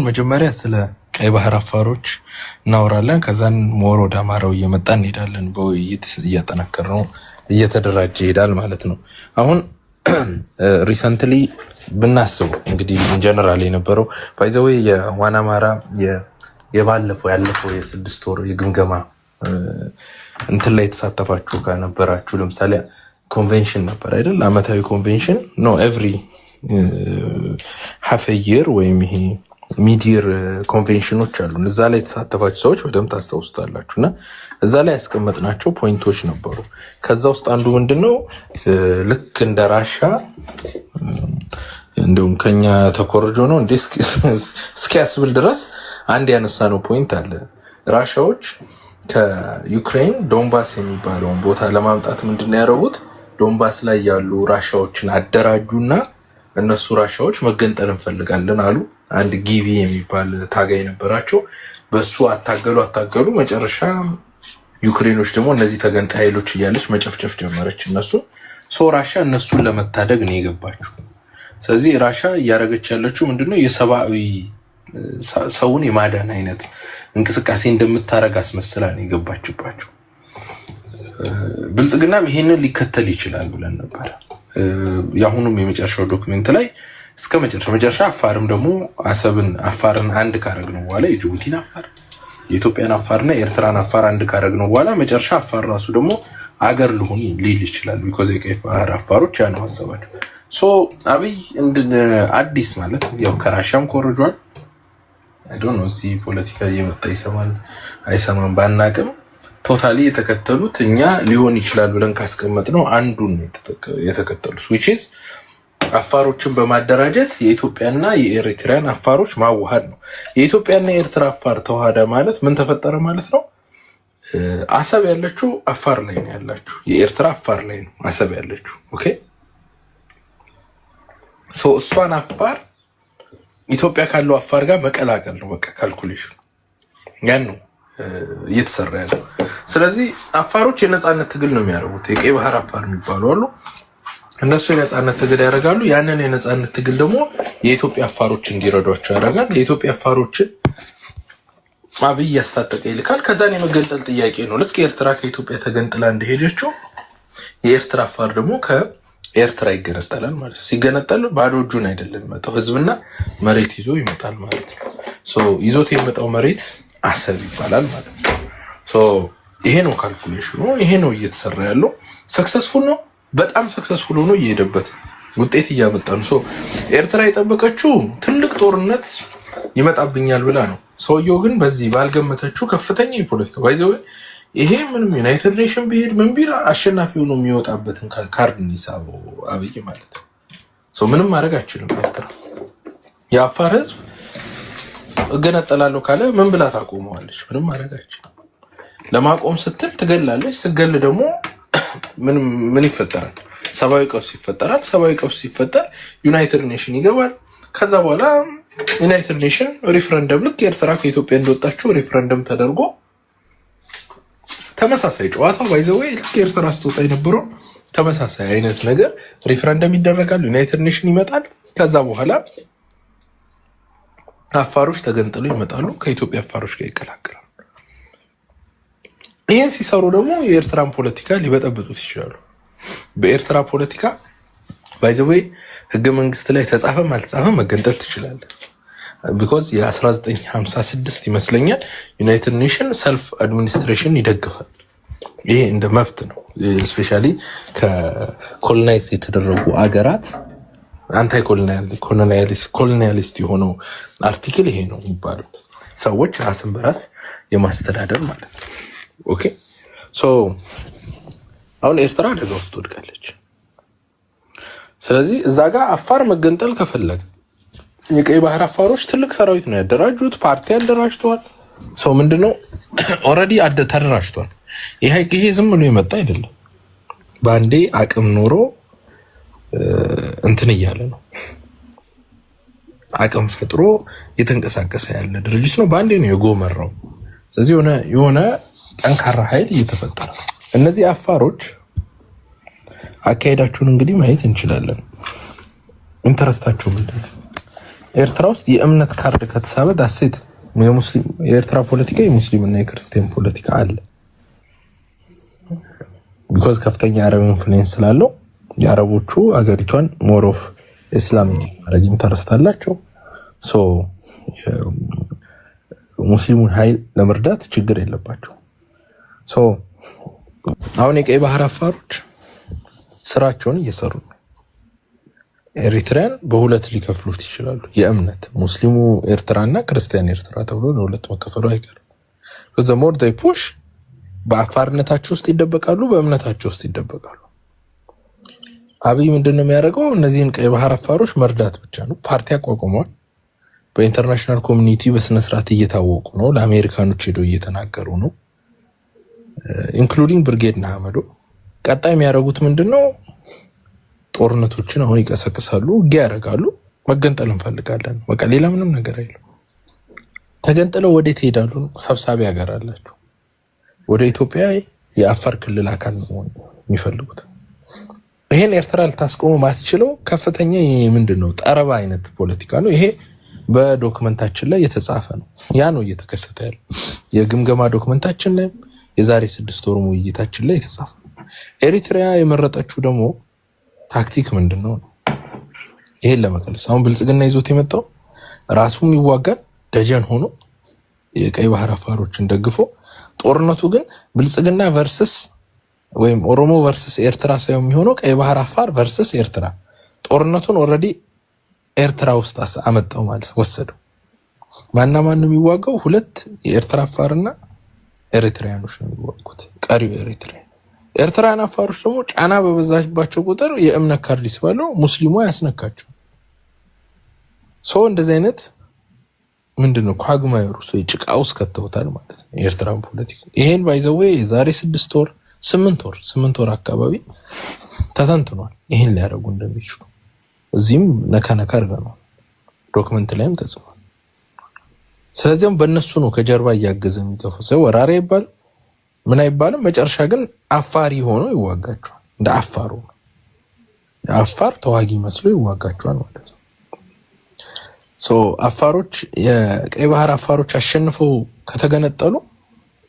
መጀመሪያ ስለ ቀይ ባህር አፋሮች እናወራለን። ከዛን ሞር ወደ አማራው እየመጣን እንሄዳለን። በውይይት እያጠናከርነው እየተደራጀ ይሄዳል ማለት ነው። አሁን ሪሰንትሊ ብናስበው እንግዲህ ጀነራል የነበረው ባይዘው የዋና አማራ ያለፈው የ6 ወር የግምገማ እንትን ላይ ተሳተፋችሁ ከነበራችሁ ለምሳሌ ኮንቬንሽን ነበር አይደል? አመታዊ ኮንቬንሽን ነው ኤቭሪ half a year ወይም ይሄ ሚዲር ኮንቬንሽኖች አሉ። እዛ ላይ ተሳተፋችሁ ሰዎች በደንብ ታስታውሱታላችሁና እዛ ላይ ያስቀመጥናቸው ፖይንቶች ነበሩ። ከዛ ውስጥ አንዱ ምንድነው ልክ እንደ ራሻ እንደውም ከኛ ተኮርጆ ነው እንዴ እስኪያስብል ድረስ አንድ ያነሳነው ፖይንት አለ። ራሻዎች ከዩክሬን ዶንባስ የሚባለውን ቦታ ለማምጣት ምንድነው ያደረጉት? ዶንባስ ላይ ያሉ ራሻዎችን አደራጁና እነሱ ራሻዎች መገንጠል እንፈልጋለን አሉ። አንድ ጊቪ የሚባል ታጋይ ነበራቸው። በሱ አታገሉ መጨረሻ ዩክሬኖች ደግሞ እነዚህ ተገንጣይ ኃይሎች እያለች መጨፍጨፍ ጀመረች። ራሻ እነሱን ለመታደግ ነው የገባችው። ስለዚህ ራሻ እያደረገች ያለችው ምንድነው የሰብአዊ ሰውን የማዳን አይነት እንቅስቃሴ እንደምታረግ አስመስላ ነው የገባችባቸው። ብልጽግናም ይሄንን ሊከተል ይችላል ብለን ነበር። ያሁኑም የመጨረሻው ዶክመንት ላይ እስከ መጨረሻ አፋርም ደግሞ አፋርን አንድ ካረግነው በኋላ የጅቡቲን አፋር የኢትዮጵያን አፋርና የኤርትራን አፋር አንድ ካረግነው በኋላ መጨረሻ አፋር ራሱ ደግሞ አገር ሊሆን ሊል ይችላል። ቢኮዝ የቀይ ባህር አፋሮች ያ ነው ሀሳባቸው። አብይ አዲስ ማለት ያው ከራሻም ኮርጇል። አይ ዶንት ኖ ሲ ፖለቲካ እየመጣ ይሰማል አይሰማም ባናቅም ቶታሊ የተከተሉት እኛ ሊሆን ይችላል ብለን ካስቀመጥነው አንዱን የተከተሉት which is አፋሮችን በማደራጀት የኢትዮጵያና የኤርትራን አፋሮች ማዋሃድ ነው። የኢትዮጵያና የኤርትራ አፋር ተዋሃደ ማለት ምን ተፈጠረ ማለት ነው? አሰብ ያለችው አፋር ላይ ነው ያላችሁ፣ የኤርትራ አፋር ላይ ነው አሰብ ያለችው። ኦኬ እሷን አፋር ኢትዮጵያ ካለው አፋር ጋር መቀላቀል ነው በቃ ካልኩሌሽን ያን ነው እየተሰራ ያለው። ስለዚህ አፋሮች የነጻነት ትግል ነው የሚያደርጉት። የቀይ ባህር አፋር የሚባሉ አሉ። እነሱ የነጻነት ትግል ያደርጋሉ። ያንን የነጻነት ትግል ደግሞ የኢትዮጵያ አፋሮች እንዲረዷቸው ያደርጋል። የኢትዮጵያ አፋሮችን አብይ ያስታጠቀ ይልካል። ከዛን የመገንጠል ጥያቄ ነው። ልክ ኤርትራ ከኢትዮጵያ ተገንጥላ እንደሄደችው የኤርትራ አፋር ደግሞ ከኤርትራ ይገነጠላል ማለት ነው። ሲገነጠል ባዶ እጁን አይደለም የሚመጣው፣ ህዝብና መሬት ይዞ ይመጣል ማለት ነው። ይዞት የሚመጣው መሬት አሰብ ይባላል ማለት ነው። ይሄ ነው ካልኩሌሽኑ፣ ይሄ ነው እየተሰራ ያለው። ሰክሰስፉል ነው፣ በጣም ሰክሰስፉል ሆኖ እየሄደበት ውጤት እያመጣ ነው። ኤርትራ የጠበቀችው ትልቅ ጦርነት ይመጣብኛል ብላ ነው። ሰውየው ግን በዚህ ባልገመተችው ከፍተኛ የፖለቲካ ባይዘው ይሄ ምንም ዩናይትድ ኔሽን ቢሄድ ምን ቢል አሸናፊ ሆኖ የሚወጣበትን ካርድ ነው የሳበው አብይ ማለት ነው። ምንም ማድረግ አይችልም ኤርትራ። የአፋር ህዝብ እገነጠላለሁ ካለ ምን ብላ ታቆመዋለች? ምንም ማድረግ አይችልም። ለማቆም ስትል ትገላለች። ስትገል ደግሞ ምን ይፈጠራል? ሰብአዊ ቀውስ ይፈጠራል። ሰብአዊ ቀውስ ሲፈጠር ዩናይትድ ኔሽን ይገባል። ከዛ በኋላ ዩናይትድ ኔሽን ሪፍረንደም ልክ ኤርትራ ከኢትዮጵያ እንደወጣችው ሪፍረንደም ተደርጎ ተመሳሳይ ጨዋታ ባይዘው ልክ ኤርትራ ስትወጣ የነበረው ተመሳሳይ አይነት ነገር ሪፍረንደም ይደረጋል። ዩናይትድ ኔሽን ይመጣል። ከዛ በኋላ አፋሮች ተገንጥሎ ይመጣሉ፣ ከኢትዮጵያ አፋሮች ጋር ይቀላቀላሉ። ይሄን ሲሰሩ ደግሞ የኤርትራን ፖለቲካ ሊበጠብጡት ይችላሉ። በኤርትራ ፖለቲካ ባይዘው ህገ መንግስት ላይ ተጻፈም አልተጻፈም መገንጠል ትችላለህ። ቢኮዝ የ1956 ይመስለኛል ዩናይትድ ኔሽን ሰልፍ አድሚኒስትሬሽን ይደግፋል። ይሄ እንደ መብት ነው። ስፔሻሊ ከኮሎናይዝ የተደረጉ አገራት አንታይ ኮሎኒያሊስት የሆነው አርቲክል ይሄ ነው የሚባለው፣ ሰዎች ራስን በራስ የማስተዳደር ማለት ነው። ኦኬ አሁን ኤርትራ አደጋ ውስጥ ወድቃለች። ስለዚህ እዛ ጋር አፋር መገንጠል ከፈለገ የቀይ ባህር አፋሮች ትልቅ ሰራዊት ነው ያደራጁት፣ ፓርቲ ያደራጅተዋል። ምንድነው ኦልሬዲ ተደራጅቷል። ይሄ ዝም ብሎ የመጣ አይደለም። በአንዴ አቅም ኖሮ እንትን እያለ ነው፣ አቅም ፈጥሮ የተንቀሳቀሰ ያለ ድርጅት ነው። በአንዴ ነው የጎመራው። ስለዚህ የሆነ ጠንካራ ኃይል እየተፈጠረ ነው። እነዚህ አፋሮች አካሄዳቸውን እንግዲህ ማየት እንችላለን። ኢንተረስታቸው ምንድነው? ኤርትራ ውስጥ የእምነት ካርድ ከተሳበ ዳሴት የሙስሊም የኤርትራ ፖለቲካ የሙስሊም እና የክርስቲያን ፖለቲካ አለ። ቢኮዝ ከፍተኛ አረብ ኢንፍሉዌንስ ስላለው የአረቦቹ አገሪቷን ሞር ኦፍ ኢስላሚክ ማድረግ ኢንተረስት አላቸው። ሶ ሙስሊሙን ኃይል ለመርዳት ችግር የለባቸው። ሶ አሁን የቀይ ባህር አፋሮች ስራቸውን እየሰሩ ነው። ኤሪትሪያን በሁለት ሊከፍሉት ይችላሉ። የእምነት ሙስሊሙ ኤርትራና ክርስቲያን ኤርትራ ተብሎ ለሁለት መከፈሉ አይቀርም። ከዛ ሞር ዴይ ፑሽ በአፋርነታቸው ውስጥ ይደበቃሉ፣ በእምነታቸው ውስጥ ይደበቃሉ። አብይ ምንድነው የሚያደርገው? እነዚህን ቀይ ባህር አፋሮች መርዳት ብቻ ነው። ፓርቲ አቋቁመዋል። በኢንተርናሽናል ኮሚኒቲ በስነ ስርዓት እየታወቁ ነው። ለአሜሪካኖች ሄደው እየተናገሩ ነው። ኢንክሉዲንግ ብርጌድ ንሓመዶ። ቀጣይ የሚያደርጉት ምንድነው? ጦርነቶችን አሁን ይቀሰቅሳሉ፣ ውጊያ ያደርጋሉ። መገንጠል እንፈልጋለን፣ በቃ ሌላ ምንም ነገር አይደለም። ተገንጥለው ወዴት ይሄዳሉ? ሰብሳቢ ሀገር አላቸው። ወደ ኢትዮጵያ የአፋር ክልል አካል ነው የሚፈልጉት። ይሄን ኤርትራ ልታስቆሙ ማትችለው ከፍተኛ ምንድነው ጠረባ አይነት ፖለቲካ ነው። ይሄ በዶክመንታችን ላይ የተጻፈ ነው። ያ ነው እየተከሰተ ያለው። የግምገማ ዶክመንታችን ላይ የዛሬ 6 ወር ውይይታችን ላይ የተጻፈ። ኤሪትሪያ የመረጠችው ደግሞ ታክቲክ ምንድነው ነው? ይሄን ለመቀለስ አሁን ብልጽግና ይዞት የመጣው ራሱም ይዋጋል ደጀን ሆኖ የቀይ ባህር አፋሮችን ደግፎ፣ ጦርነቱ ግን ብልጽግና ቨርሰስ ወይም ኦሮሞ ቨርሰስ ኤርትራ ሳይሆን የሚሆነው ቀይ ባህር አፋር ቨርሰስ ኤርትራ። ጦርነቱን ኦልሬዲ ኤርትራ ውስጥ አመጣው ማለት ወሰደው። ማና ማን ነው የሚዋጋው? ሁለት የኤርትራ አፋርና ኤሪትሪያኖች ነው የሚዋጉት። ቀሪው ኤርትራን አፋሮች ደግሞ ጫና በበዛባቸው ቁጥር የእምነት ካርድ ይስባሉ፣ ሙስሊሙ ያስነካቸው። እንደዚህ አይነት ምንድነው ኳግማየሩ ጭቃ ውስጥ ከተውታል ማለት ነው የኤርትራን ፖለቲካ። ይሄን ባይዘዌ የዛሬ 6 ወር 8 ወር አካባቢ ተተንትኗል ይሄን ሊያደርጉ እንደሚችሉ። እዚህም ነካ አድርገናል፣ ዶክመንት ላይም ተጽፏል። ስለዚህም በእነሱ ነው ከጀርባ እያገዘ የሚገፋው። ሰው ወራሪ ይባል ምን አይባልም። መጨረሻ ግን አፋሪ ሆኖ ይዋጋቸዋል። እንደ አፋሩ አፋር ተዋጊ መስሎ ይዋጋቸዋል ማለት ነው። አፋሮች የቀይ ባህር አፋሮች አሸንፈው ከተገነጠሉ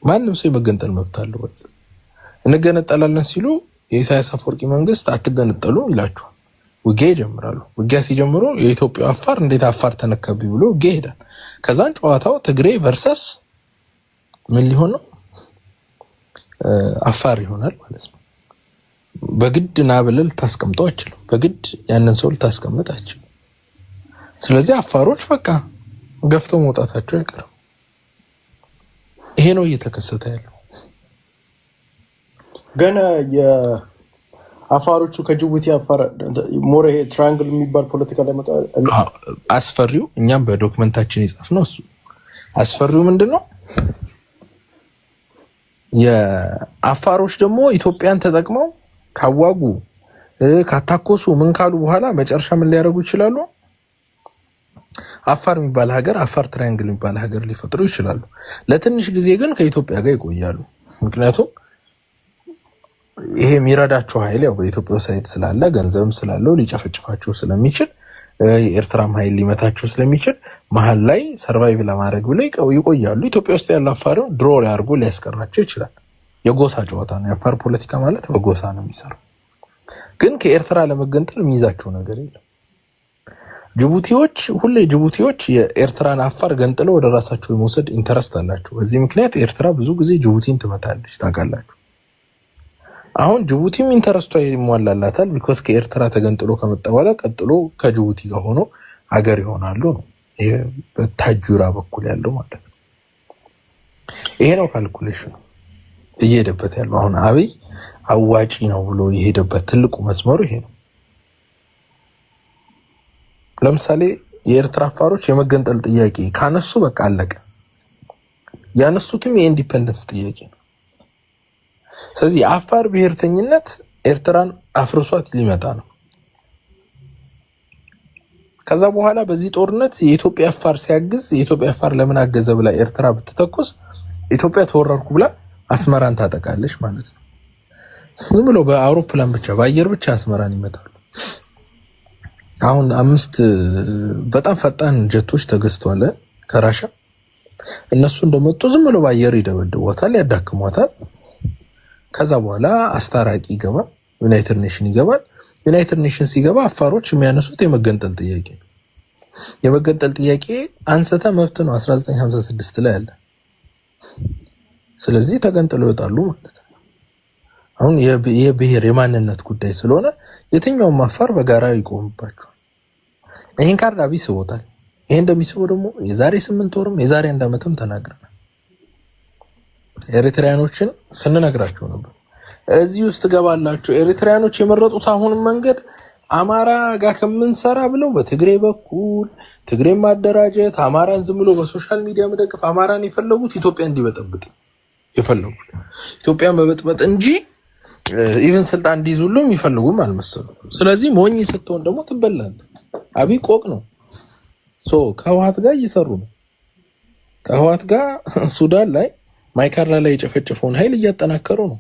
ማንም ሰው የመገንጠል መብት አለው። እንገነጠላለን ሲሉ የኢሳያስ አፈወርቂ መንግስት አትገነጠሉ ይላቸዋል። ውጊያ ይጀምራሉ። ውጊያ ሲጀምሩ የኢትዮጵያ አፋር እንዴት አፋር ተነካቢ ብሎ ውጊያ ይሄዳል። ከዛን ጨዋታው ትግሬ ቨርሰስ ምን ሊሆን ነው? አፋር ይሆናል ማለት ነው። በግድ ናብለል ታስቀምጠው አይችልም። በግድ ያንን ሰው ልታስቀምጥ አይችልም። ስለዚህ አፋሮች በቃ ገፍተው መውጣታቸው አይቀርም። ይሄ ነው እየተከሰተ ያለው። ገና የአፋሮቹ ከጅቡቲ አፋር ሞሬ ትራያንግል የሚባል ፖለቲካ ላይ መጣ። አስፈሪው እኛም በዶክመንታችን የጻፍነው እሱ አስፈሪው ምንድነው? የአፋሮች ደግሞ ኢትዮጵያን ተጠቅመው ካዋጉ ካታኮሱ ምን ካሉ በኋላ መጨረሻ ምን ሊያደርጉ ይችላሉ? አፋር የሚባል ሀገር አፋር ትራያንግል የሚባል ሀገር ሊፈጥሩ ይችላሉ። ለትንሽ ጊዜ ግን ከኢትዮጵያ ጋር ይቆያሉ። ምክንያቱም ይሄ የሚረዳቸው ኃይል ያው በኢትዮጵያ ሳይድ ስላለ ገንዘብም ስላለው ሊጨፈጭፋቸው ስለሚችል የኤርትራም ኃይል ሊመታቸው ስለሚችል መሀል ላይ ሰርቫይቭ ለማድረግ ብለው ይቆያሉ። ኢትዮጵያ ውስጥ ያለው አፋር ድሮ ያርጎ ሊያስቀራቸው ይችላል። የጎሳ ጨዋታ ነው። የአፋር ፖለቲካ ማለት በጎሳ ነው የሚሰራው። ግን ከኤርትራ ለመገንጠል የሚይዛቸው ነገር የለም። ጅቡቲዎች የኤርትራን አፋር ገንጥለው ወደ ራሳቸው የመውሰድ ኢንተረስት አላቸው። በዚህ ምክንያት ኤርትራ ብዙ ጊዜ ጅቡቲን ትመታለች ታውቃላችሁ። አሁን ጅቡቲም ኢንተረስቷ ይሟላላታል። ቢኮዝ ከኤርትራ ተገንጥሎ ከመጣ በኋላ ቀጥሎ ከጅቡቲ ጋር ሆኖ ሀገር ይሆናሉ ነው። ይሄ በታጁራ በኩል ያለው ማለት ነው። ይሄ ነው ካልኩሌሽኑ እየሄደበት ያለው። አሁን አብይ አዋጪ ነው ብሎ የሄደበት ትልቁ መስመሩ ይሄ ነው። ለምሳሌ የኤርትራ አፋሮች የመገንጠል ጥያቄ ካነሱ በቃ አለቀ። ያነሱትም የኢንዲፔንደንስ ጥያቄ ነው። ስለዚህ የአፋር ብሔርተኝነት ኤርትራን አፍርሷት ሊመጣ ነው። ከዛ በኋላ በዚህ ጦርነት የኢትዮጵያ አፋር ሲያግዝ የኢትዮጵያ አፋር ለምን አገዘ ብላ ኤርትራ ብትተኩስ ኢትዮጵያ ተወረርኩ ብላ አስመራን ታጠቃለች ማለት ነው። ዝም ብሎ በአውሮፕላን ብቻ በአየር ብቻ አስመራን ይመታሉ። አሁን 5 በጣም ፈጣን ጀቶች ተገዝቷል ከራሻ። እነሱ እንደመጡ ዝም ብለው ባየር ይደበድቧታል፣ ያዳክሟታል። ከዛ በኋላ አስታራቂ ይገባል፣ ዩናይትድ ኔሽን ይገባል። ዩናይትድ ኔሽን ሲገባ አፋሮች የሚያነሱት የመገንጠል ጥያቄ ነው። የመገንጠል ጥያቄ አንስተ መብት ነው 1956 ላይ አለ። ስለዚህ ተገንጥለው ይወጣሉ ማለት ነው። አሁን የብሔር የማንነት ጉዳይ ስለሆነ የትኛውም አፋር በጋራ ይቆምባቸዋል። ይሄን ካርድ አብይ ስቦታል። ይሄ እንደሚስበው ደግሞ የዛሬ 8 ወርም የዛሬ 1 ዓመትም ተናግረናል። ኤሪትሪያኖችን ስንነግራቸው ነበር። እዚህ ውስጥ ገባላችሁ ኤሪትሪያኖች የመረጡት አሁን መንገድ አማራ ጋር ከምንሰራ ብለው በትግሬ በኩል ትግሬ ማደራጀት፣ አማራን ዝም ብሎ በሶሻል ሚዲያ መደገፍ፣ አማራን የፈለጉት ኢትዮጵያ እንዲበጠብጥ የፈለጉት ኢትዮጵያ መበጥበጥ እንጂ ኢቭን ስልጣን እንዲይዙሉም ይፈልጉም አልመሰሉም። ስለዚህ ሞኝ ስትሆን ደግሞ ትበላለህ። አብይ ቆቅ ነው። ከህወሓት ጋር እየሰሩ ነው። ከህወሓት ጋር ሱዳን ላይ ማይካድራ ላይ የጨፈጨፈውን ኃይል እያጠናከሩ ነው።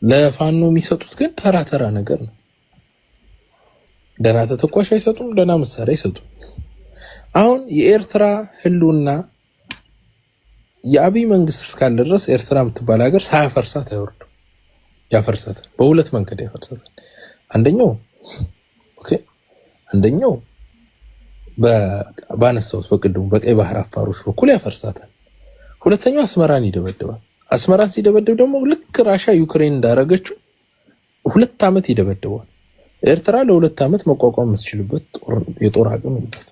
ለፋኖ የሚሰጡት ግን ተራ ነገር ነው። ደህና ተተኳሽ አይሰጡም፣ ደህና መሳሪያ አይሰጡም። አሁን የኤርትራ ህልውና የአብይ መንግስት እስካለ ድረስ ኤርትራ የምትባል ሀገር ሳያፈርሳት አይወርድም። ያፈርሳታል። በሁለት መንገድ ያፈርሳታል። አንደኛው ባነሳውት በቅድሙ በቀይ ባህር አፋሮች በኩል ያፈርሳታል። ሁለተኛው አስመራን ይደበድባል። አስመራን ሲደበድብ ደግሞ ልክ ራሻ ዩክሬን እንዳረገችው 2 ዓመት ይደበድባል። ኤርትራ ለ2 ዓመት መቋቋም የምትችልበት የጦር አቅም የላት፣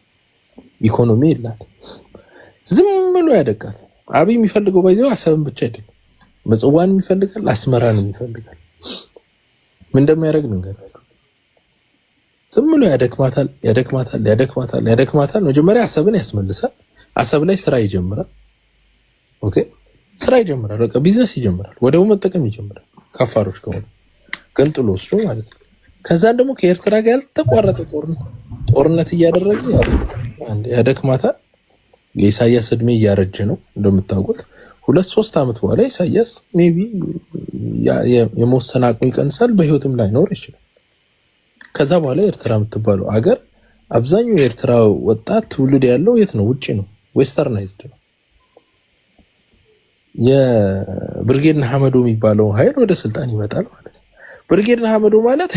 ኢኮኖሚ የላት። ዝም ብሎ ያደቃት። አብይ የሚፈልገው ባይዘው አሰብን ብቻ አይደለም፣ ምጽዋን ይፈልጋል፣ አስመራን ይፈልጋል። ምን እንደሚያደርግ ነገር ዝም ብሎ ያደክማታል። መጀመሪያ አሰብን ያስመልሳል። አሰብ ላይ ስራ ይጀምራል። ስራ ይጀምራል። በቃ ቢዝነስ ይጀምራል። ወደው መጠቀም ይጀምራል። ከአፋሮች ከሆነ ገንጥሎ ወስዶ ማለት ነው። ከዛን ደግሞ ከኤርትራ ጋር ያልተቋረጠ ጦርነት እያደረገ ያደክማታል። የኢሳያስ እድሜ እያረጀ ነው እንደምታውቁት። 2-3 ዓመት በኋላ ኢሳያስ ሜቢ የመወሰን አቅሙ ይቀንሳል፣ በህይወትም ላይኖር ይችላል። ከዛ በኋላ ኤርትራ የምትባለው አገር አብዛኛው የኤርትራ ወጣት ትውልድ ያለው የት ነው? ውጪ ነው። ዌስተርናይዝድ ነው። የብርጌድ ንሓመዶ የሚባለው ኃይል ወደ ስልጣን ይመጣል ማለት ነው። ብርጌድ ንሓመዶ ማለት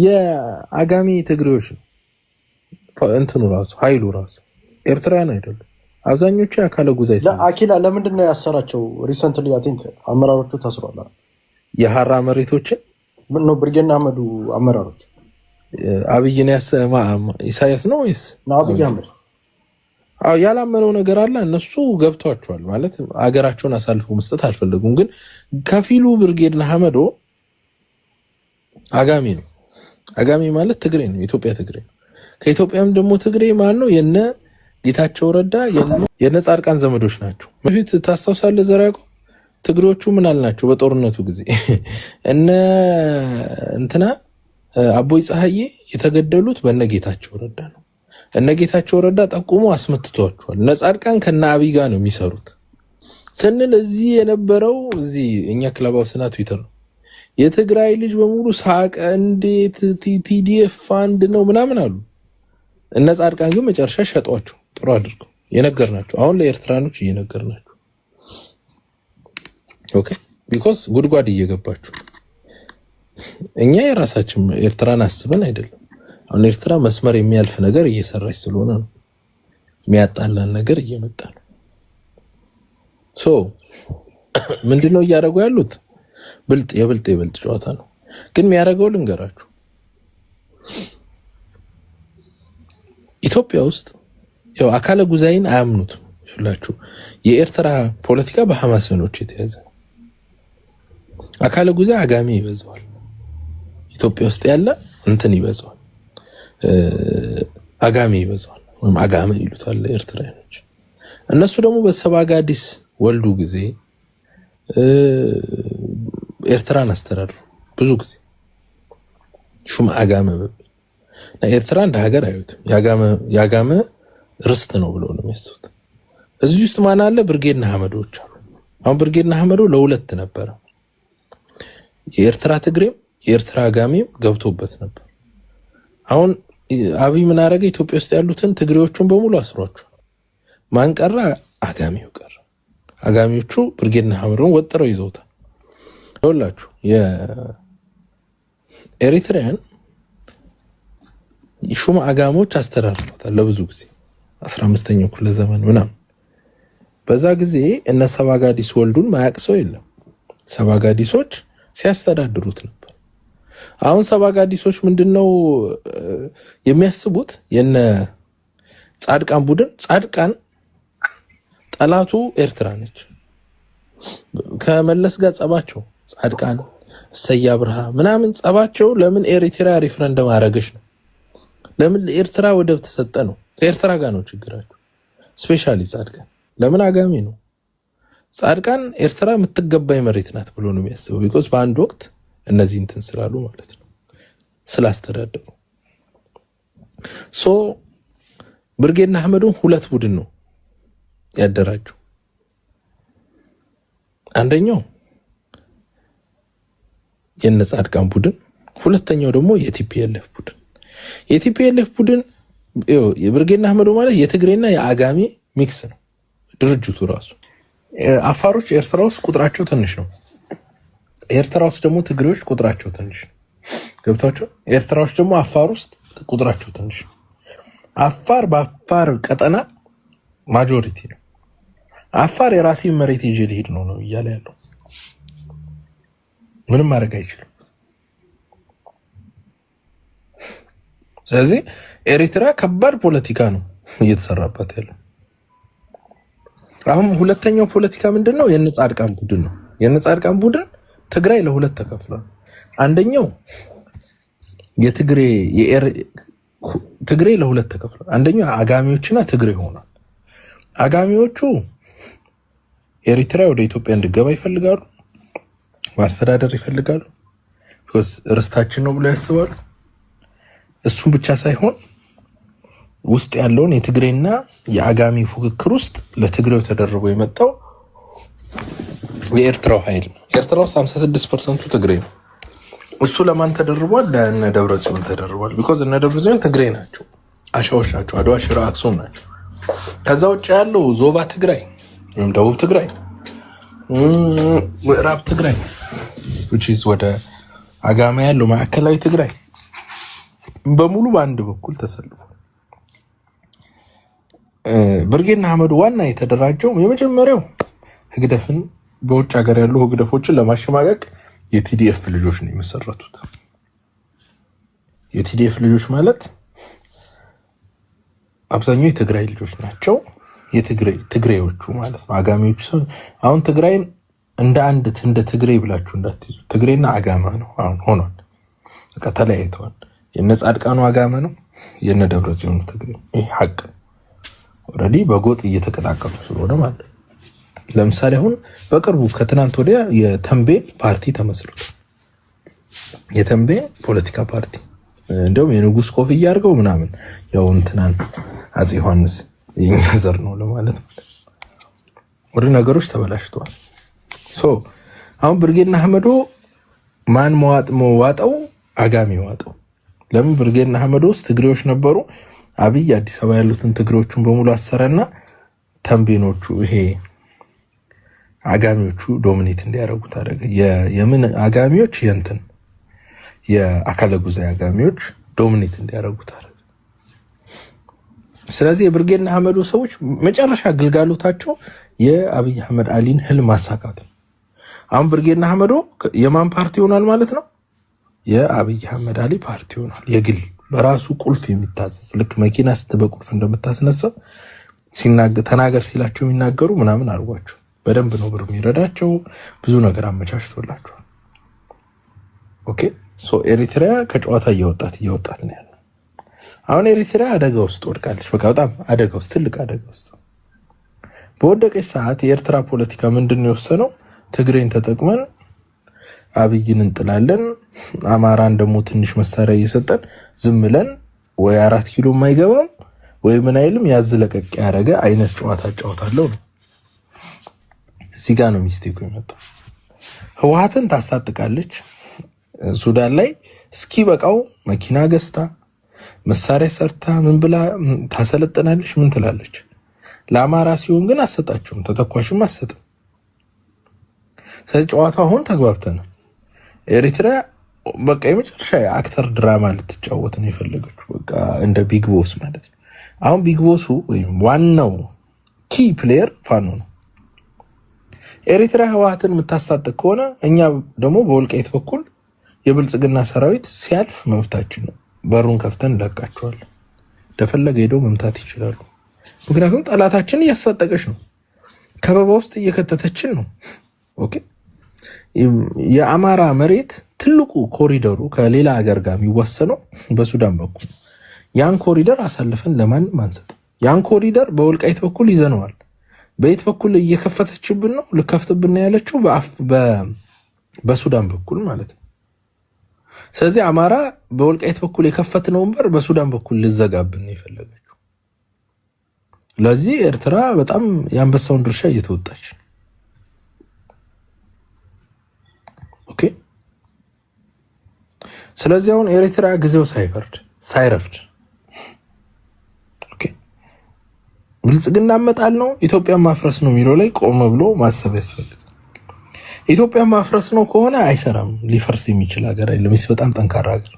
የአጋሚ ትግሬዎች ነው። እንትኑ ራሱ ኃይሉ ራሱ ኤርትራውያን አይደሉም። አብዛኞቹ አካለ ጉዛ ይሰራሉ። አኪላ ለምንድን ነው ያሰራቸው? ሪሰንትሊ አይ ቲንክ አመራሮቹ ታስሯል። የሐራ መሬቶችን ምን ነው ብርጌድ ንሓመዶ አመራሮች አብይን ያሰማ ኢሳያስ ነው ወይስ አብይ አህመድ? ያላመነው ነገር አለ። እነሱ ገብቷቸዋል ማለት አገራቸውን አሳልፎ መስጠት አልፈለጉም። ግን ከፊሉ ብርጌድ ንሓመዶ አጋሚ ነው። አጋሚ ማለት ትግሬ ነው፣ የኢትዮጵያ ትግሬ ነው። ከኢትዮጵያም ደግሞ ትግሬ ማን ነው? የነ ጌታቸው ረዳ የነ ጻድቃን ዘመዶች ናቸው። በፊት ታስታውሳለህ ዘራቆ ትግሬዎቹ ምን አልናቸው? በጦርነቱ ጊዜ እነ እንትና አቦይ ፀሐዬ የተገደሉት በነ ጌታቸው ረዳ ነው። እነ ጌታቸው ረዳ ጠቁሞ አስመትቷቸዋል። እነ ጻድቃን ከነ አብይ ጋር ነው የሚሰሩት ስንል እዚህ የነበረው እዚህ እኛ ክለባውስና ትዊተር ነው የትግራይ ልጅ በሙሉ ሳቀ። እንዴት ቲዲኤፍ አንድ ነው ምናምን አሉ። እነ ጻድቃን ግን መጨረሻ ሸጧቸው ጥሩ አድርገው የነገርናቸው። አሁን ለኤርትራኖች እየነገርናቸው ቢኮዝ ጉድጓድ እየገባችሁ እኛ የራሳችን ኤርትራን አስበን አይደለም። አሁን ኤርትራ መስመር የሚያልፍ ነገር እየሰራች ስለሆነ ነው። የሚያጣላን ነገር እየመጣ ነው። ምንድነው እያደረጉ ያሉት? የብልጥ ጨዋታ ነው። ግን የሚያደርገው ልንገራችሁ። ኢትዮጵያ ውስጥ ያው አካለ ጉዛይን አያምኑትም። ይላችሁ የኤርትራ ፖለቲካ በሐማስኖች የተያዘ አካለ ጉዛይ አጋሚ ይበዛዋል። ኢትዮጵያ ውስጥ ያለ እንትን ይበዛዋል፣ አጋሚ ይበዛዋል፣ ወይም አጋሚ ይሉታል ኤርትራኖች። እነሱ ደግሞ በሰባጋዲስ ወልዱ ጊዜ ኤርትራን አስተዳድሩ ብዙ ጊዜ ሹም አጋመ ኤርትራ እንደ ሀገር አዩትም። ያጋመ ርስት ነው ብለው ነው የሚያስቡት። እዚህ ውስጥ ማን አለ? ብርጌድ ንሓመዶች አሉ። አሁን ብርጌድ ንሓመዶ ለሁለት ነበረ። የኤርትራ ትግሬም የኤርትራ አጋሚም ገብቶበት ነበር። አሁን አብይ ምን አረገ? ኢትዮጵያ ውስጥ ያሉትን ትግሬዎቹን በሙሉ አስሯቸው። ማን ቀረ? አጋሚው ቀረ። አጋሚዎቹ ብርጌድ ንሓመዶን ወጥረው ይዘውታል። ይኸውላችሁ የኤሪትሪያን ሹም አጋሞች አስተዳድረዋታል ለብዙ ጊዜ 15ኛው ክፍለ ዘመን ምናምን። በዛ ጊዜ እነ ሰባጋዲስ ወልዱን ማያቅ ሰው የለም። ሰባጋዲሶች ሲያስተዳድሩት ነበር። አሁን ሰባጋዲሶች ምንድነው የሚያስቡት? የነ ጻድቃን ቡድን ጻድቃን ጠላቱ ኤርትራ ነች። ከመለስ ጋር ጸባቸው ጻድቃን እሰያ ብርሃ ምናምን ጸባቸው ለምን ኤሪትራ ሪፍረንደም አረገች ነው። ለምን ለኤርትራ ወደብ ተሰጠ ነው። ከኤርትራ ጋር ነው ችግራቸው። ስፔሻሊ ጻድቃን ለምን አጋሚ ነው። ጻድቃን ኤርትራ የምትገባይ መሬት ናት ብሎ ነው የሚያስበው። ቢኮዝ በአንድ ወቅት እነዚህ እንትን ስላሉ ማለት ነው ስላስተዳደሩ። ሶ ብርጌድ ንሓመዶን ሁለት ቡድን ነው ያደራጀው። አንደኛው የነ ጻድቃን ቡድን፣ ሁለተኛው ደግሞ የቲፒኤልኤፍ ቡድን። የቲፒኤልኤፍ ቡድን የብርጌድ ንሓመዶን ማለት የትግሬና የአጋሚ ሚክስ ነው ድርጅቱ ራሱ። አፋሮች ኤርትራ ውስጥ ቁጥራቸው ትንሽ ነው። ኤርትራ ውስጥ ደግሞ ትግሬዎች ቁጥራቸው ትንሽ ነው። ገብታችሁ? ኤርትራዎች ደግሞ አፋር ውስጥ ቁጥራቸው ትንሽ ነው። አፋር በአፋር ቀጠና ማጆሪቲ ነው። አፋር የራሴ መሬት ይዤ ልሄድ ነው እያለ ያለው። ምንም ማድረግ አይችልም። ስለዚህ ኤሪትራ ከባድ ፖለቲካ ነው እየተሰራበት ያለው። አሁን ሁለተኛው ፖለቲካ ምንድነው? የነጻድቃን ቡድን ነው። የነጻድቃን ቡድን ትግራይ ለሁለት ተከፍሏል። አንደኛው ትግሬ ለሁለት ተከፍሏል። አንደኛው አጋሚዎችና ትግሬ ሆኗል። አጋሚዎቹ ኤሪትራ ወደ ኢትዮጵያ እንድገባ ይፈልጋሉ፣ ማስተዳደር ይፈልጋሉ። because ርስታችን ነው ብለው ያስባሉ። እሱም ብቻ ሳይሆን ውስጥ ያለውን የትግሬና የአጋሚ ፉክክር ውስጥ ለትግሬው ተደርቦ የመጣው የኤርትራው ኃይል ነው። ኤርትራ ውስጥ 56% ትግሬ ነው። እሱ ለማን ተደርቧል? ለእነ ደብረጽዮን ተደርቧል። ቢኮዝ እነ ደብረጽዮን ትግሬ ናቸው፣ አሻዎች ናቸው፣ አድዋ፣ ሽረ፣ አክሱም ናቸው። ከዛ ውጭ ያለው ዞባ ትግራይ ወይም ደቡብ ትግራይ፣ ምዕራብ ትግራይ which is ወደ አጋማ ያለው ማዕከላዊ ትግራይ በሙሉ በአንድ በኩል ተሰልፏል። ብርጌድ ንሓመዶን ዋና የተደራጀው የመጀመሪያው ህግደፍን በውጭ ሀገር ያሉ ህግደፎችን ለማሸማቀቅ የቲዲኤፍ ልጆች ነው የመሰረቱት። የቲዲኤፍ ልጆች ማለት አብዛኛው የትግራይ ልጆች ናቸው። ትግሬዎቹ ማለት ነው። አጋሚዎቹ አሁን ትግራይን እንደ ትግሬ ብላችሁ እንዳትይዙ። ትግሬና አጋማ ነው አሁን ሆኗል። በቃ ተለያይተዋል። የነ ጻድቃኑ አጋማ ነው፣ የነ ደብረጽዮኑ ትግሬ። ይሄ ሀቅ ኦልሬዲ በጎጥ እየተቀጣቀሉ ስለሆነ ማለት ነው። ለምሳሌ አሁን በቅርቡ ከትናንት ወዲያ የተንቤን ፓርቲ ተመስርቷል። የተንቤን ፖለቲካ ፓርቲ እንደውም የንጉስ ኮፍያ አድርገው ምናምን ያው እንትናን አፄ ዮሐንስ የኛ ዘር ነው ለማለት ማለት ወደ ነገሮች ተበላሽተዋል። አሁን ብርጌድ ንሓመዶን ማን መዋጠው? አጋሚ ዋጠው። ለምን? ብርጌድ ንሓመዶን ውስጥ ትግሬዎች ነበሩ። አብይ አዲስ አበባ ያሉትን ትግሬዎቹን በሙሉ አሰረና ተንቤኖቹ ይሄ አጋሚዎቹ ዶሚኔት እንዲያደርጉት አደረገ። የምን አጋሚዎች? የአካለ ጉዛይ አጋሚዎች ዶሚኔት እንዲያደርጉት አደረገ። ስለዚህ የብርጌድ ንሓመዶን ሰዎች መጨረሻ ግልጋሎታቸው የአብይ አህመድ አሊን ህልም ማሳካት ነው። አሁን ብርጌድ ንሓመዶን የማን ፓርቲ ሆኗል ማለት ነው? የአብይ አህመድ አሊ ፓርቲ ሆኗል። የግል በራሱ ቁልፍ የሚታዘዝ ልክ መኪና ስትበቁልፍ እንደምታስነሳው ተናገር ሲላቸው የሚናገሩ ምናምን አድርጓቸው በደንብ ነው ብር የሚረዳቸው። ብዙ ነገር አመቻችቶላቸው። ኦኬ ሶ ኤሪትሪያ ከጨዋታ እየወጣት ነው ያለው። አሁን ኤሪትሪያ አደጋ ውስጥ ወድቃለች። በቃ በጣም አደጋ ውስጥ፣ ትልቅ አደጋ ውስጥ በወደቀች ሰዓት የኤርትራ ፖለቲካ ምንድነው የወሰነው? ትግሬን ተጠቅመን አብይን እንጥላለን፣ አማራን ደግሞ ትንሽ መሳሪያ እየሰጠን ዝም ብለን ወይ 4 ኪሎ ማይገባም ወይ ምን አይልም ያዝለቀቅ ያረገ አይነት ጨዋታ ጫወታለው ነው። እዚህ ጋር ነው ሚስቴኩ የመጣው። ህወሓትን ታስታጥቃለች ሱዳን ላይ እስኪ በቃው መኪና ገዝታ መሳሪያ ሰርታ ምን ብላ ታሰለጥናለች? ምን ትላለች? ለአማራ ሲሆን ግን አሰጣቸውም፣ ተተኳሽም አሰጥም። ስለዚህ ጨዋታው አሁን ተግባብተን ኤሪትራ በቃ የመጨረሻ አክተር ድራማ ልትጫወት ነው የፈለገችው። በቃ እንደ ቢግ ቦስ ማለት ነው። አሁን ቢግ ቦሱ ወይም ዋናው ኪ ፕሌየር ፋኖ ነው። ኤሪትራ ህወሓትን የምታስታጥቅ ከሆነ እኛ ደግሞ በወልቃይት በኩል የብልጽግና ሰራዊት ሲያልፍ መብታችን ነው። በሩን ከፍተን እንለቃቸዋለን። እንደፈለገ ሄደው መምታት ይችላሉ። ምክንያቱም ጠላታችን እያስታጠቀች ነው፣ ከበባ ውስጥ እየከተተችን ነው። ኦኬ የአማራ መሬት ትልቁ ኮሪደሩ ከሌላ ሀገር ጋር የሚወሰነው በሱዳን በኩል። ያን ኮሪደር አሳልፈን ለማንም አንሰጥም። ያን ኮሪደር በወልቃይት በኩል ይዘነዋል። በየት በኩል እየከፈተችብን ነው? ልከፍትብን ያለችው በሱዳን በኩል ማለት ነው። ስለዚህ አማራ በወልቃይት በኩል የከፈትነውን በር በሱዳን በኩል ልዘጋብን የፈለገችው። ለዚህ ኤርትራ በጣም የአንበሳውን ድርሻ እየተወጣች። ኦኬ ስለዚህ አሁን ኤርትራ ጊዜው ሳይረፍድ ብልጽግና መጣል ነው ኢትዮጵያ ማፍረስ ነው የሚለው ላይ ቆም ብሎ ማሰብ ያስፈልጋል። ኢትዮጵያ ማፍረስ ነው ከሆነ አይሰራም። ሊፈርስ የሚችል ሀገር አይደለም። በጣም ጠንካራ ሀገር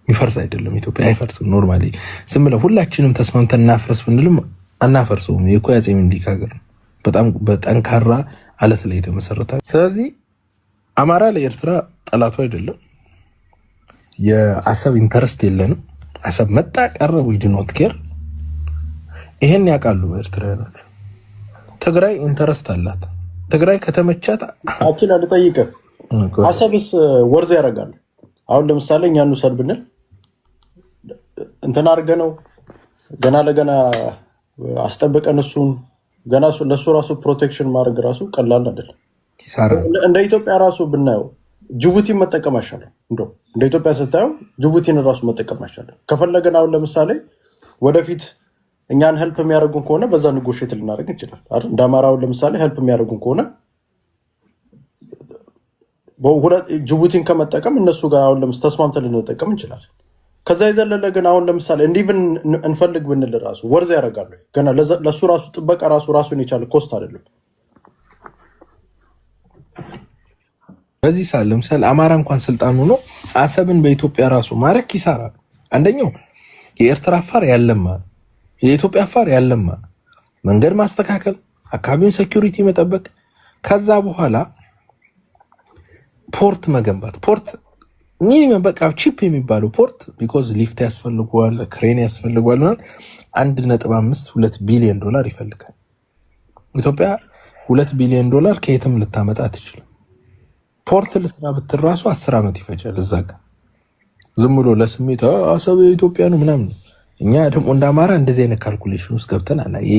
የሚፈርስ አይደለም። ኢትዮጵያ አይፈርስም። ኖርማሊ ዝም ብለን ሁላችንም ተስማምተን እናፍረስ ብንልም አናፈርሰውም። የኮ ያጼ ምንዲክ ሀገር በጣም በጠንካራ አለት ላይ የተመሰረተ። ስለዚህ አማራ ለኤርትራ ጠላቱ አይደለም። የአሰብ ኢንተረስት የለንም። አሰብ መጣ ቀረ we do not care። ይሄን ያውቃሉ ኤርትራውያኖች። ትግራይ ኢንተረስት አላት። ትግራይ ከተመቻት አኪል አልጠይቀ አሰብስ ወርዝ ያደርጋል። አሁን ለምሳሌ እኛን ውሰድ ብንል እንትና አድርገ ነው ገና ለገና አስጠብቀን እሱን ገና ለሱ ራሱ ፕሮቴክሽን ማድረግ ራሱ ቀላል አይደለም። ኪሳራ እንደ ኢትዮጵያ ራሱ ብናየው ጅቡቲን መጠቀም አይሻልም? እንደ ኢትዮጵያ ስታየው ጅቡቲን ራሱ መጠቀም አይሻልም? ከፈለገን አሁን ለምሳሌ ወደፊት እኛን ሄልፕ የሚያደርጉን ከሆነ በዛ ንጎሽት ልናደርግ እንችላለን አይደል? እንደ አማራውን ለምሳሌ ሄልፕ የሚያደርጉን ከሆነ ጅቡቲን ከመጠቀም እነሱ ጋር አሁን ለምሳሌ ተስማምተን ልንጠቀም እንችላለን። ከዛ የዘለለ ግን አሁን ለምሳሌ እንዲቭን እንፈልግ ብንል ራሱ ወርዝ ያደርጋሉ። ገና ለሱ ራሱ ጥበቃ ራሱን የቻለ ኮስት አይደለም። በዚህ ሰዓት ለምሳሌ አማራ እንኳን ስልጣን ሆኖ አሰብን በኢትዮጵያ ራሱ ማረክ ኪሳራ። አንደኛው የኤርትራ አፋር ያለማ የኢትዮጵያ አፋር ያለማ መንገድ ማስተካከል፣ አካባቢውን ሴኩሪቲ መጠበቅ፣ ከዛ በኋላ ፖርት መገንባት። ፖርት ሚኒመም በቃ ቺፕ የሚባለው ፖርት ቢኮዝ ሊፍት ያስፈልገዋል፣ ክሬን ያስፈልገዋል። 1.5-2 ቢሊዮን ዶላር ይፈልጋል። ኢትዮጵያ 2 ቢሊዮን ዶላር ከየትም ልታመጣ አትችልም። ፖርት ልስራ ብትል ራሱ 10 ዓመት ይፈጃል። እዛ ጋር ዝም ብሎ ለስሜት አሰብ የኢትዮጵያ ነው ምናምን። እኛ ደግሞ እንደ አማራ እንደዚህ አይነት ካልኩሌሽን ውስጥ ገብተን አላ ይሄ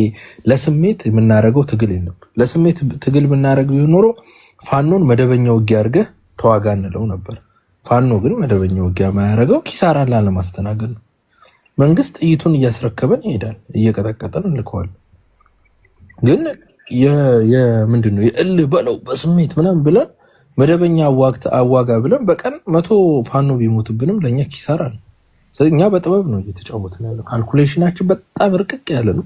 ለስሜት የምናደርገው ትግል የለም። ለስሜት ትግል ብናደርግ ቢሆን ኖሮ ፋኖን መደበኛ ውጊያ አድርገህ ተዋጋ እንለው ነበር። ፋኖ ግን መደበኛ ውጊያ ማያደርገው ኪሳራን ላለማስተናገድ ነው። መንግስት ጥይቱን እያስረከበን ይሄዳል፣ እየቀጠቀጠን እንልከዋል። ግን ምንድነው የእልህ በለው በስሜት ምናምን ብለን መደበኛ አዋጋ ብለን በቀን 100 ፋኖ ቢሞትብንም ለኛ ኪሳራ ነው። ስለዚህ እኛ በጥበብ ነው እየተጫወትን ያለው። ካልኩሌሽናችን በጣም ርቅቅ ያለ ነው።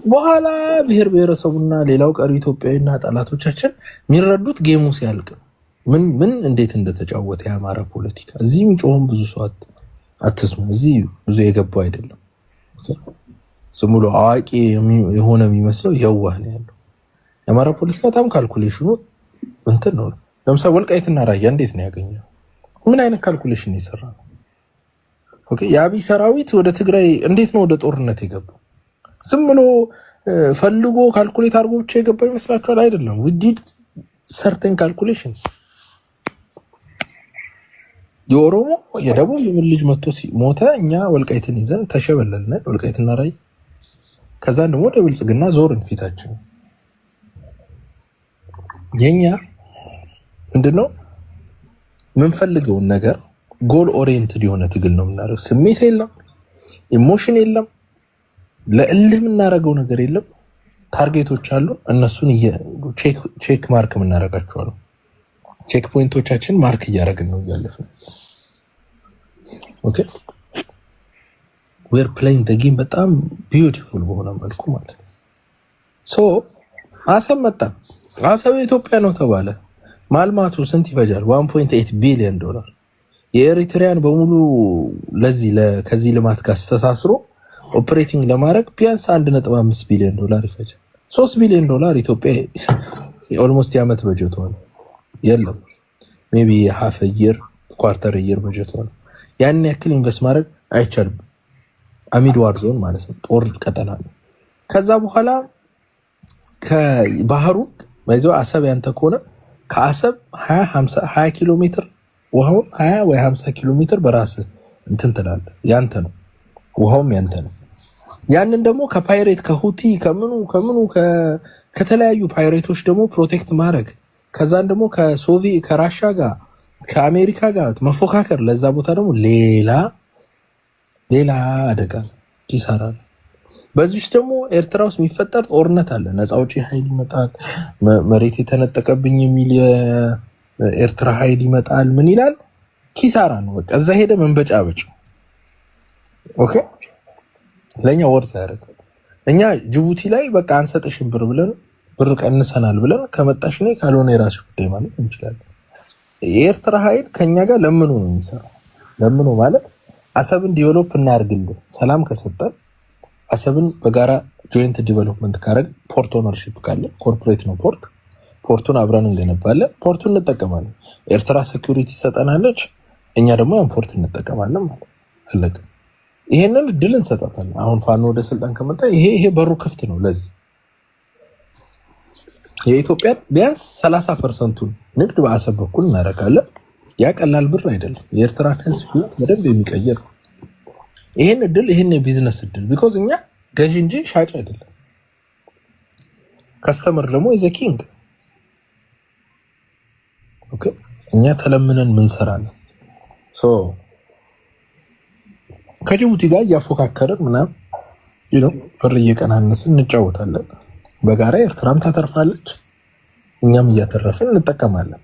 በኋላ ብሔር ብሔረሰቡና ሌላው ቀሪ ኢትዮጵያዊና ጠላቶቻችን የሚረዱት ጌሙ ሲያልቅ ምን እንዴት እንደተጫወተ የአማራ ፖለቲካ። እዚህ የሚጮህም ብዙ ሰው አትስሙ። እዚህ ብዙ የገባው አይደለም። ዝም ብሎ አዋቂ የሆነ የሚመስለው የዋህ ነው ያለው። የአማራ ፖለቲካ በጣም ካልኩሌሽኑ እንትን ነው። ለምሳሌ ወልቃይትና ራያ እንዴት ነው ያገኘው? ምን አይነት ካልኩሌሽን ነው የሰራው? ኦኬ የአብይ ሰራዊት ወደ ትግራይ እንዴት ነው ወደ ጦርነት የገባው? ዝም ብሎ ፈልጎ ካልኩሌት አድርጎ ብቻ የገባው ይመስላችኋል? አይደለም። we did certain calculations። የኦሮሞ የደቡብ የምን ልጅ መጥቶ ሞተ፣ እኛ ወልቃይትን ይዘን ተሸበለልን። ወልቃይትና ራያ ከዛ ደግሞ ወደ ብልጽግና ዞርን ፊታችን። የኛ ምንድነው ምንፈልገውን ነገር ጎል ኦሪየንትድ የሆነ ትግል ነው የምናደርገው። ስሜት የለም፣ ኢሞሽን የለም፣ ለእልህ የምናደርገው ነገር የለም። ታርጌቶች አሉ፣ እነሱን ቼክ ማርክ የምናደርጋቸው አሉ። ቼክ ፖይንቶቻችን ማርክ እያደረግን ነው እያለፍን። ኦኬ we're playing the game በጣም ቢዩቲፉል በሆነ መልኩ ማለት ነው። ሶ አሰብ መጣ። አሰብ ኢትዮጵያ ነው ተባለ። ማልማቱ ስንት ይፈጃል? 1.8 ቢሊዮን ዶላር። የኤሪትሪያን በሙሉ ከዚህ ልማት ጋር ተሳስሮ ኦፕሬቲንግ ለማድረግ ቢያንስ 1.5 ቢሊዮን ዶላር ይፈጃል። 3 ቢሊዮን ዶላር ኢትዮጵያ ኦልሞስት ያመት በጀቷ ነው። የለም ሜቢ ሃፍ ኢየር ኳርተር ኢየር በጀቷ ነው። ያን ያክል ኢንቨስት ማድረግ አይቻልም። አሚድ ዋር ዞን ማለት ነው፣ ጦር ቀጠና ነው። ከዛ በኋላ ከባህሩ ባይዘው አሰብ ያንተ ከሆነ ከአሰብ 20 ኪሎ ሜትር ውሃው 20 ወይ 50 ኪሎ ሜትር በራስ እንትን ትላለህ። ያንተ ነው፣ ውሃውም ያንተ ነው። ያንን ደግሞ ከፓይሬት ከሁቲ ከምኑ ከተለያዩ ፓይሬቶች ደግሞ ፕሮቴክት ማድረግ ከዛን ደግሞ ከራሻ ጋር ከአሜሪካ ጋር መፎካከር፣ ለዛ ቦታ ደግሞ ሌላ አደጋ ኪሳራ ነው። በዚህ ውስጥ ደግሞ ኤርትራ ውስጥ የሚፈጠር ጦርነት አለ። ነፃ አውጪ ኃይል ይመጣል፣ መሬት የተነጠቀብኝ የሚል የኤርትራ ኃይል ይመጣል። ምን ይላል? ኪሳራ ነው። በቃ እዛ ሄደ መንበጫበጭ። ኦኬ ለኛ ወርስ ያደርግ። እኛ ጅቡቲ ላይ በቃ አንሰጥሽም ብር ቀንሰናል ብለን ከመጣሽ ነው ካልሆነ የራስሽ ጉዳይ ማለት እንችላለን። የኤርትራ ኃይል ከኛ ጋር ለምኑ ነው የሚሰራው። ለምኑ ማለት አሰብን ዲቨሎፕ እናርግልን፣ ሰላም ከሰጠን አሰብን በጋራ ጆይንት ዲቨሎፕመንት ካረግ ፖርት ኦነርሺፕ ካለ ኮርፖሬት ነው ፖርቱን አብረን እንገነባለን፣ ፖርቱን እንጠቀማለን። ኤርትራ ሴኩሪቲ ሰጠናለች፣ እኛ ደግሞ ያን ፖርት እንጠቀማለን ማለት አለቀ። ይሄንን ድል እንሰጣታለን። አሁን ፋኖ ወደ ስልጣን ከመጣ ይሄ በሩ ክፍት ነው። ለዚህ የኢትዮጵያ ቢያንስ 30% ንግድ በአሰብ በኩል እናረጋለን። ያ ቀላል ብር አይደለም። የኤርትራን ህዝብ ህይወት በደንብ የሚቀየር ይሄን የቢዝነስ እድል ቢኮዝ እኛ ገዢ እንጂ ሻጭ አይደለም። ከስተመር ደግሞ ኢዝ ኪንግ። ኦኬ እኛ ተለምነን ምን ሰራለን? ሶ ከጅቡቲ ጋር እያፎካከርን ምናምን ብር እየቀናነስን እንጫወታለን። በጋራ ኤርትራም ታተርፋለች፣ እኛም እያተረፍን እንጠቀማለን።